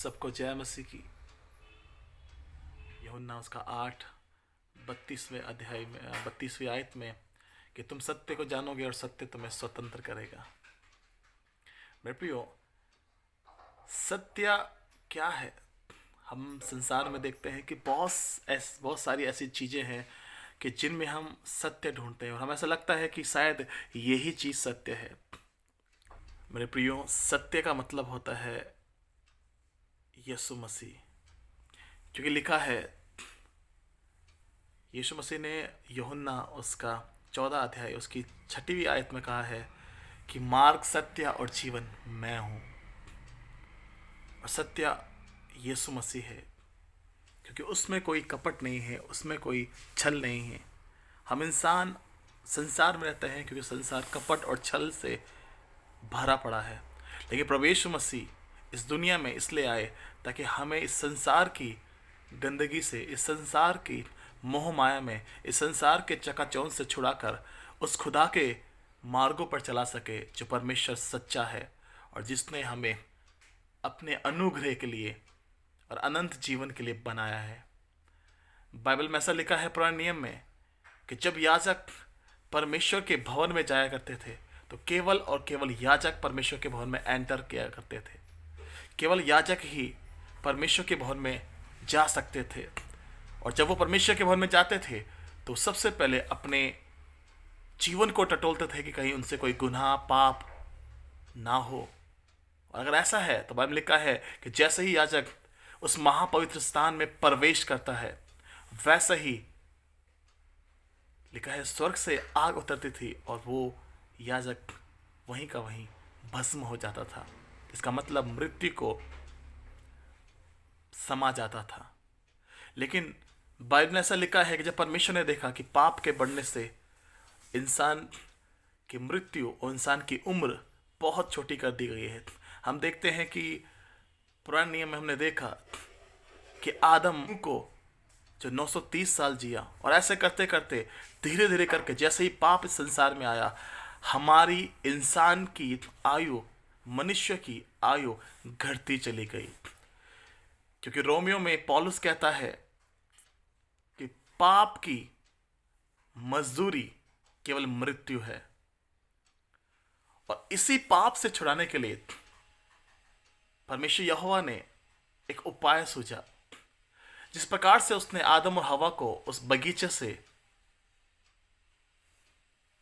सबको जय मसीह की। यूहन्ना उसका 8 32वें अध्याय में 32वीं आयत में कि तुम सत्य को जानोगे और सत्य तुम्हें स्वतंत्र करेगा। मेरे प्रियो, सत्य क्या है? हम संसार में देखते हैं कि बहुत सारी ऐसी चीज़ें हैं कि जिनमें हम सत्य ढूंढते हैं और हमें ऐसा लगता है कि शायद यही चीज़ सत्य है। मेरे प्रियो, सत्य का मतलब होता है यीशु मसीह। क्योंकि लिखा है, यीशु मसीह ने यूहन्ना उसका 14 अध्याय उसकी 6वीं आयत में कहा है कि मार्ग, सत्य और जीवन मैं हूँ। और सत्य यीशु मसीह है, क्योंकि उसमें कोई कपट नहीं है, उसमें कोई छल नहीं है। हम इंसान संसार में रहते हैं क्योंकि संसार कपट और छल से भरा पड़ा है। लेकिन प्रभु यीशु मसीह इस दुनिया में इसलिए आए ताकि हमें इस संसार की गंदगी से, इस संसार की मोह माया में, इस संसार के चकाचौंध से छुड़ाकर उस खुदा के मार्गों पर चला सके जो परमेश्वर सच्चा है और जिसने हमें अपने अनुग्रह के लिए और अनंत जीवन के लिए बनाया है। बाइबल में ऐसा लिखा है पुराने नियम में कि जब याजक परमेश्वर के भवन में जाया करते थे तो केवल और केवल याजक परमेश्वर के भवन में एंटर किया करते थे। केवल याजक ही परमेश्वर के भवन में जा सकते थे। और जब वो परमेश्वर के भवन में जाते थे तो सबसे पहले अपने जीवन को टटोलते थे कि कहीं उनसे कोई गुनाह पाप ना हो। और अगर ऐसा है तो बाइबल में लिखा है कि जैसे ही याजक उस महापवित्र स्थान में प्रवेश करता है, वैसे ही लिखा है स्वर्ग से आग उतरती थी और वो याजक वहीं का वहीं भस्म हो जाता था। इसका मतलब मृत्यु को समा जाता था। लेकिन बाइबल में ऐसा लिखा है कि जब परमेश्वर ने देखा कि पाप के बढ़ने से इंसान की मृत्यु और इंसान की उम्र बहुत छोटी कर दी गई है। हम देखते हैं कि पुराने नियम में हमने देखा कि आदम को जो 930 साल जिया और ऐसे करते करते धीरे धीरे करके जैसे ही पाप इस संसार में आया, हमारी इंसान की आयु, मनुष्य की आयु घटती चली गई। क्योंकि रोमियो में पौलुस कहता है कि पाप की मजदूरी केवल मृत्यु है। और इसी पाप से छुड़ाने के लिए परमेश्वर यहोवा ने एक उपाय सूझा, जिस प्रकार से उसने आदम और हवा को उस बगीचे से,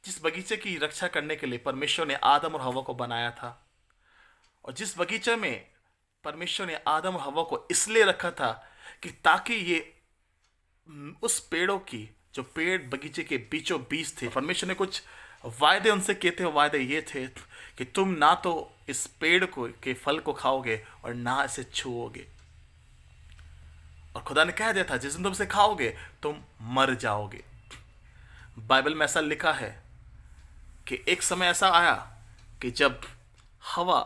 जिस बगीचे की रक्षा करने के लिए परमेश्वर ने आदम और हवा को बनाया था, और जिस बगीचे में परमेश्वर ने आदम और हवा को इसलिए रखा था कि ताकि ये उस पेड़ों की, जो पेड़ बगीचे के बीचों बीच थे, परमेश्वर ने कुछ वायदे उनसे किए थे। वायदे ये थे कि तुम ना तो इस पेड़ को के फल को खाओगे और ना इसे छुओगे। और खुदा ने कह दिया था जिस दिन तुम इसे खाओगे तुम मर जाओगे। बाइबल में ऐसा लिखा है कि एक समय ऐसा आया कि जब हवा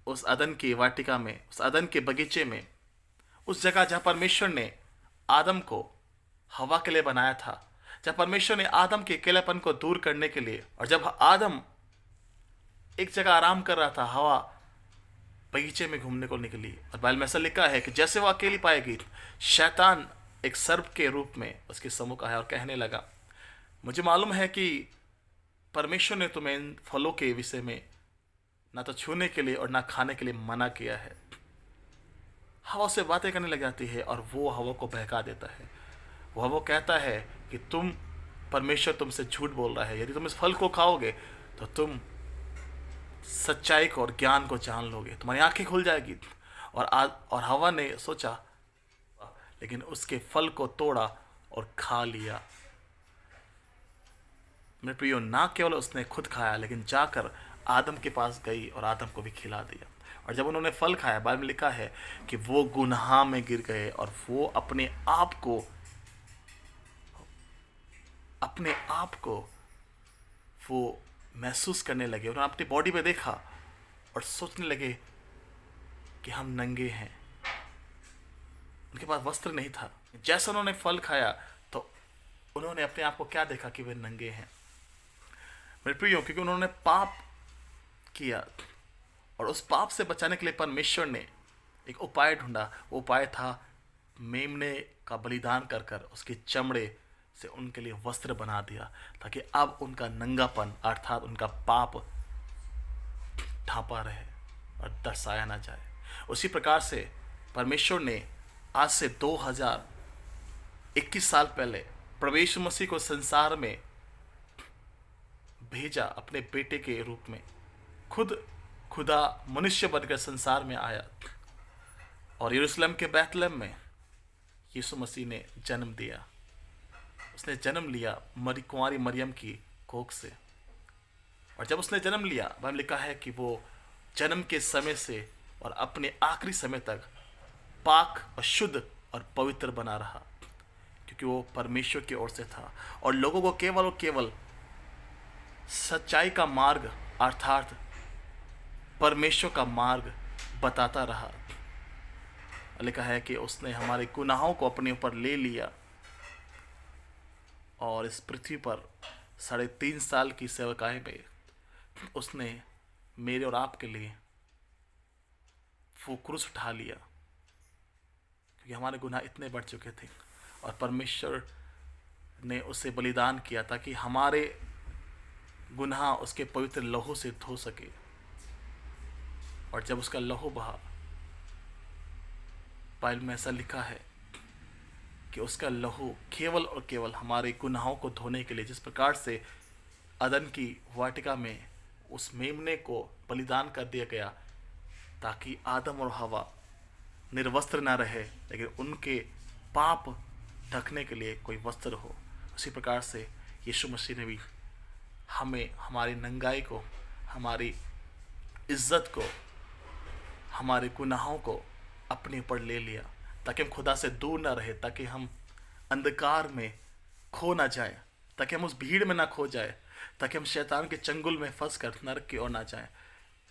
उस अदन की वाटिका में, उस अदन के बगीचे में, उस जगह जहां परमेश्वर ने आदम को हवा के लिए बनाया था, जब परमेश्वर ने आदम के अकेलेपन को दूर करने के लिए, और जब आदम एक जगह आराम कर रहा था, हवा बगीचे में घूमने को निकली। और बाइबल में ऐसा लिखा है कि जैसे वो अकेली पाएगी, शैतान एक सर्प के रूप में उसके सम्मुख आया और कहने लगा, मुझे मालूम है कि परमेश्वर ने तुम्हें इन फलों के विषय में ना तो छूने के लिए और ना खाने के लिए मना किया है। हवा से बातें करने लग जाती है और वो हवा को बहका देता है। वो कहता है कि परमेश्वर तुमसे झूठ बोल रहा है, यदि तुम इस फल को खाओगे तो तुम सच्चाई को और ज्ञान को जान लोगे, तुम्हारी आंखें खुल जाएगी। और हवा ने सोचा, लेकिन उसके फल को तोड़ा और खा लिया। मेरे प्रियो, ना केवल उसने खुद खाया लेकिन जाकर आदम के पास गई और आदम को भी खिला दिया। और जब उन्होंने फल खाया, बाइबल में लिखा है कि वो गुनाह में गिर गए और वो अपने आप को वो महसूस करने लगे। उन्होंने अपनी बॉडी पे देखा और सोचने लगे कि हम नंगे हैं। उनके पास वस्त्र नहीं था। जैसे उन्होंने फल खाया तो उन्होंने अपने आप को क्या देखा कि वे नंगे हैं। मेरे प्रियो, क्योंकि उन्होंने पाप किया और उस पाप से बचाने के लिए परमेश्वर ने एक उपाय ढूंढा। वो उपाय था मेमने का बलिदान कर कर उसके चमड़े से उनके लिए वस्त्र बना दिया, ताकि अब उनका नंगापन अर्थात उनका पाप ढांपा रहे और दर्शाया ना जाए। उसी प्रकार से परमेश्वर ने आज से 2021 साल पहले प्रवेश मसीह को संसार में भेजा, अपने बेटे के रूप में। खुद खुदा मनुष्य बनकर संसार में आया और यरूशलेम के बैतलहम में यीशु मसीह ने जन्म दिया। उसने जन्म लिया कुंवारी मरियम की कोख से। और जब उसने जन्म लिया, बाइबल लिखा है कि वो जन्म के समय से और अपने आखिरी समय तक पाक और शुद्ध और पवित्र बना रहा, क्योंकि वो परमेश्वर की ओर से था और लोगों को केवल और केवल सच्चाई का मार्ग अर्थात परमेश्वर का मार्ग बताता रहा। लिखा है कि उसने हमारे गुनाहों को अपने ऊपर ले लिया और इस पृथ्वी पर 3.5 साल की सेवकाई में उसने मेरे और आपके लिए वो क्रूस उठा लिया, क्योंकि हमारे गुनाह इतने बढ़ चुके थे और परमेश्वर ने उसे बलिदान किया ताकि हमारे गुनाह उसके पवित्र लहू से धो सके। और जब उसका लहू बहा, बाइबल में ऐसा लिखा है कि उसका लहू केवल और केवल हमारे गुनाहों को धोने के लिए, जिस प्रकार से अदन की वाटिका में उस मेमने को बलिदान कर दिया गया ताकि आदम और हवा निर्वस्त्र ना रहे, लेकिन उनके पाप ढकने के लिए कोई वस्त्र हो, उसी प्रकार से यीशु मसीह ने भी हमें हमारी नंगाई को, हमारी इज्जत को, हमारे गुनाहों को अपने ऊपर ले लिया ताकि हम खुदा से दूर ना रहे, ताकि हम अंधकार में खो ना जाए, ताकि हम उस भीड़ में ना खो जाए, ताकि हम शैतान के चंगुल में फंस कर नरक की ओर ना जाए,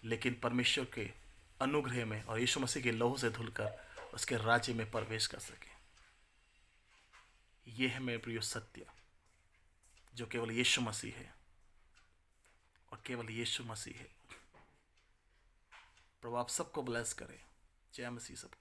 लेकिन परमेश्वर के अनुग्रह में और यीशु मसीह के लहू से धुलकर उसके राज्य में प्रवेश कर सके। ये है मेरे प्रिय सत्य, जो केवल यीशु मसीह है और केवल यीशु मसीह है। प्रभु आप सबको ब्लेस करें। जय मसीह सबको।